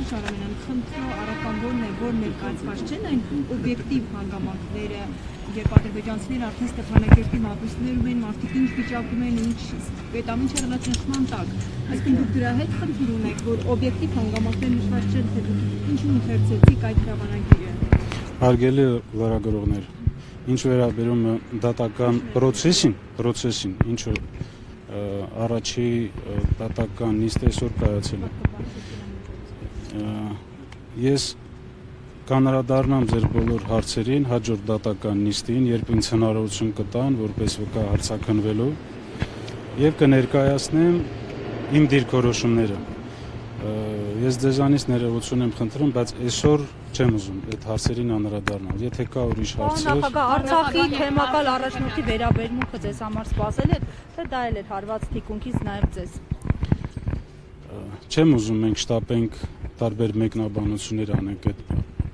Պարոն Շարամյանյան, խնդրո առական որն է, որ ներկայացված չեն այն օբյեկտիվ հանգամանքները, երբ ադրբեջանցիները արդեն Ստեփանակերտի մատուցներում են, մարդիկ ինչ վիճակում են, ինչ պետամիջը հեռացնման տակ։ Այսինքն դուք դրա հետ խնդիր ունեք, որ օբյեկտիվ հանգամանքներ նշված չեն, թե դուք ինչու ընթերցեցիք այդ հրամանագիրը։ Հարգելի լրագրողներ, ինչ վերաբերում է դատական process-ին, ինչը առաջի դատական նիստ այսօր կայացել է։ Ես կանարադառնամ ձեր բոլոր հարցերին հաջորդ դատական նիստին, երբ ինձ հնարավորություն կտան, որպես վկա հարցաքննվելու, եւ կներկայացնեմ իմ դիրքորոշումները։ Ես ձեզանից ներողություն եմ խնդրում, բայց այսօր չեմ ուզում այդ հարցերին անդրադառնալ։ Եթե կա ուրիշ հարցեր։ Նախագահ, Արցախի թեմակալ առաջնորդի վերաբերմունքը ձեզ համար սպասել է, թե դա էլ էր հարված թիկունքից նաև ձեզ։ Չեմ ուզում մենք շտապենք տարբեր մեկնաբանություններ անենք այդ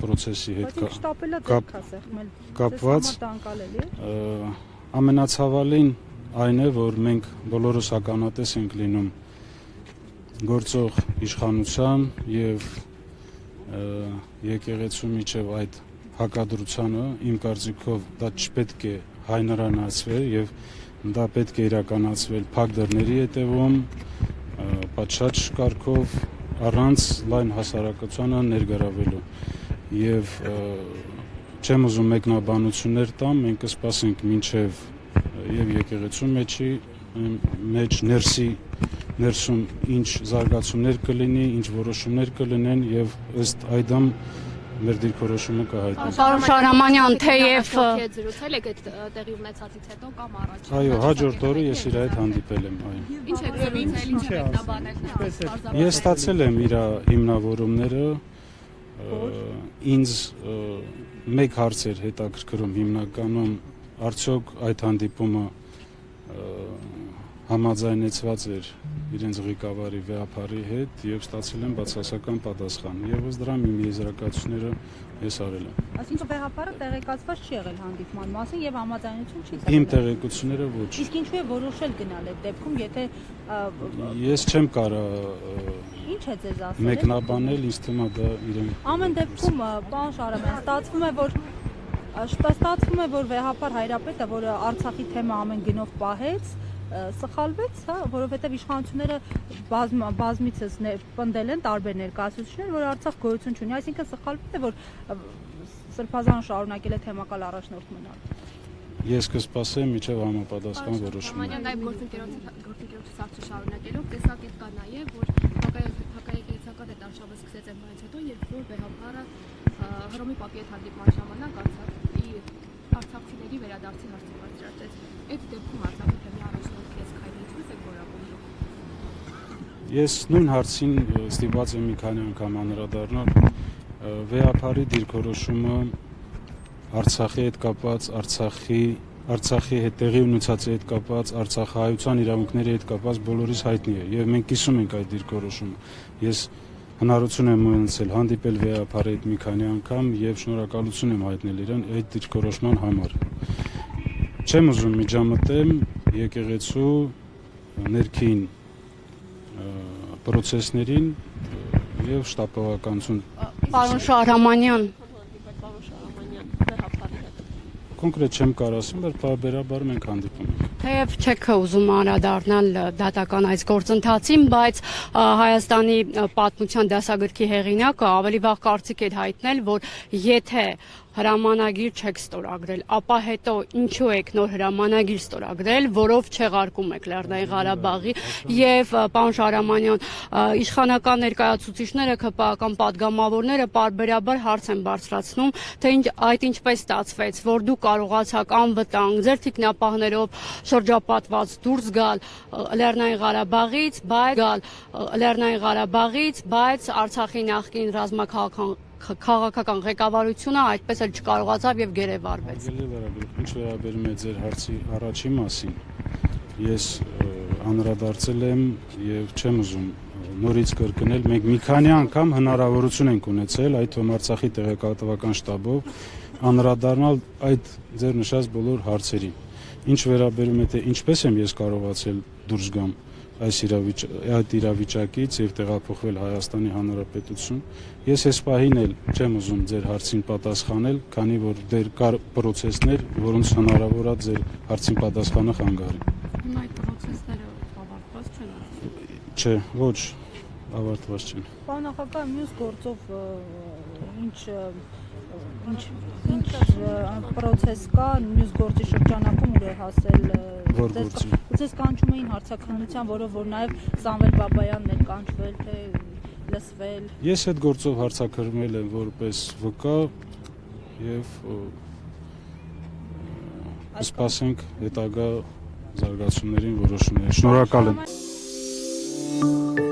process-ի հետ կապված։ Ամենացավալին այն է, որ մենք բոլորս ականատես ենք լինում գործող իշխանության եւ եկեղեցու միջև այդ հակադրությանը, իմ կարծիքով դա չպետք է հայնրանացվել եւ դա պետք է իրականացվել փակ դռների հետևում, պատշաճ կարգով, առանց լայն հասարակությանը ներգրավելու եւ չեմ ուզում մեկնաբանություններ տամ, մենք կսպասենք մինչեւ եւ եկեղեցու մեջ ներսում ինչ զարգացումներ կլինի, ինչ որոշումներ կլինեն եւ ըստ այդմ մեր դիրքորոշումը կհայտնվի։ Պարոն Շարամանյան, թեև զրուցել եք այդ տեղի ունեցածից հետո կամ առաջ։ Այո, հաջորդ օրը ես իր հետ հանդիպել եմ, այո։ Ինչ եք զրուցել, ինչ եք մեկնաբանել։ Ես ստացել եմ իր հիմնավորումները, ինձ մեկ հարց էր հետաքրքրում հիմնականում, արդյոք այդ հանդիպումը համաձայնեցված էր իրենց ղեկավարի վեհապարի հետ եւ ստացել եմ բացասական պատասխան։ Եվ ըստ դրա իմ եզրակացությունները ես արել եմ։ Այսինքն վեհապարը տեղեկացված չի եղել հանդիպման մասին եւ համաձայնություն չի տվել։ Իմ տեղեկությունները ոչ։ Իսկ ինչու է որոշել գնալ այդ դեպքում, եթե ես չեմ կարա ինչ է ձեզ ասել։ Մեկնաբանել, ինձ թվում է դա իրեն։ Ամեն դեպքում, պարոն Շարամյան, ստացվում է, որ վեհապար Հայրապետը, որը Արցախի թեմա ամեն գնով պահեց, սխալվեց, հա, որովհետև իշխանությունները բազմիցս պնդել են տարբեր ներկայացուցիչներ, որ Արցախ գոյություն չունի, այսինքն սխալվել է, որ Սրբազանը շարունակել է թեմակալ առաջնորդ մնալ։ Ես կսպասեմ մինչև համապատասխան որոշումը։ Նաև գործընկերոջից հարցը շարունակելով տեսակետ կա նաև, որ հակաեկեղեցական այդ արշավը սկսեց այնից հետո, երբ որ վեհապարը Հռոմի Պապի հետ հանդիպման ժամանակ արցախցիների վերադարձի հարցը բարձրացրեց։ Այդ դեպքում Արցախի թեմի առաջնորդի այս քայլը ինչպես է որակում։ Ես նույն հարցին ստիպված եմ մի քանի անգամ անդրադառնալ։ Վեհապարի դիրքորոշումը Արցախի հետ կապված, Արցախի հետ տեղի ունեցածի հետ կապված, արցախահայության իրավունքների հետ կապված բոլորիս հայտնի է եւ մենք կիսում ենք այդ դիրքորոշումը։ Ես հնարավորություն եմ ունեցել հանդիպել վեհապարի հետ մի քանի անգամ եւ շնորհակալություն եմ հայտնել իրեն այդ դիրքորոշման համար։ Չեմ ուզում միջամտեմ եկեղեցու ներքին process-ներին եւ շտապողականություն։ Պարոն Շարամանյան, կոնկրետ չեմ կարող ասեմ, բայց բարբերաբար մենք հանդիպում ենք։ թեև չեք ուզում անդրադառնալ դատական այս գործընթացին, բայց Հայաստանի պատմության դասագրքի հեղինակը ավելի վաղ կարծիք էր հայտնել, որ եթե հրամանագիր չեք ստորագրել, ապա հետո ինչու եք նոր հրամանագիր ստորագրել, որով չեղարկում եք Լեռնային Ղարաբաղի եւ պարոն Շարամանյան, իշխանական ներկայացուցիչները, ԿՊԱ-ական падգամավորները պարբերաբար հարց են բարձրացնում, թե այդ ինչպես ստացվեց, որ դուք կարողացաք անվտանգ ձեր թիկնապահներով շրջապատված դուրս գալ Լեռնային Ղարաբաղից, բայց Արցախի նախկին քաղաքական ղեկավարությունը այդպես էլ չկարողացավ եւ գերեվարվեց։ Ինչ վերաբերում է ձեր հարցի առաջի մասին, ես անդրադարձել եմ եւ չեմ ուզում նորից կրկնել, մենք մի քանի անգամ հնարավորություն ենք ունեցել այդ թվում Արցախի տեղեկատվական շտաբով անդրադառնալ այդ ձեր նշած բոլոր հարցերին։ Ինչ վերաբերում է թե ինչպես եմ ես կարողացել դուրս գամ այդ իրավիճակից եւ տեղափոխվել Հայաստանի Հանրապետություն։ Ես այս պահին էլ չեմ ուզում ձեր հարցին պատասխանել, քանի որ դեռ կար process-ներ, որոնց հնարավոր է ձեր հարցին պատասխանը խանգարի։ Հիմա այդ process-ները ավարտված չեն։ Չէ, ոչ, ավարտված չեն։ Պարոն նախագահ, մյուս գործով ինչ process կա, մյուս գործի շրջանակում ուր է հասել Որ գործի։ Ձեզ կանչում էին հարցաքննության, որով որ նաև Սամվել Բաբայանն էր կանչվել, թե լսվել։ Ես այդ գործով հարցակրվել եմ որպես վկա եւ սպասենք հետագա զարգացումներին որոշումներ։ Շնորհակալ եմ։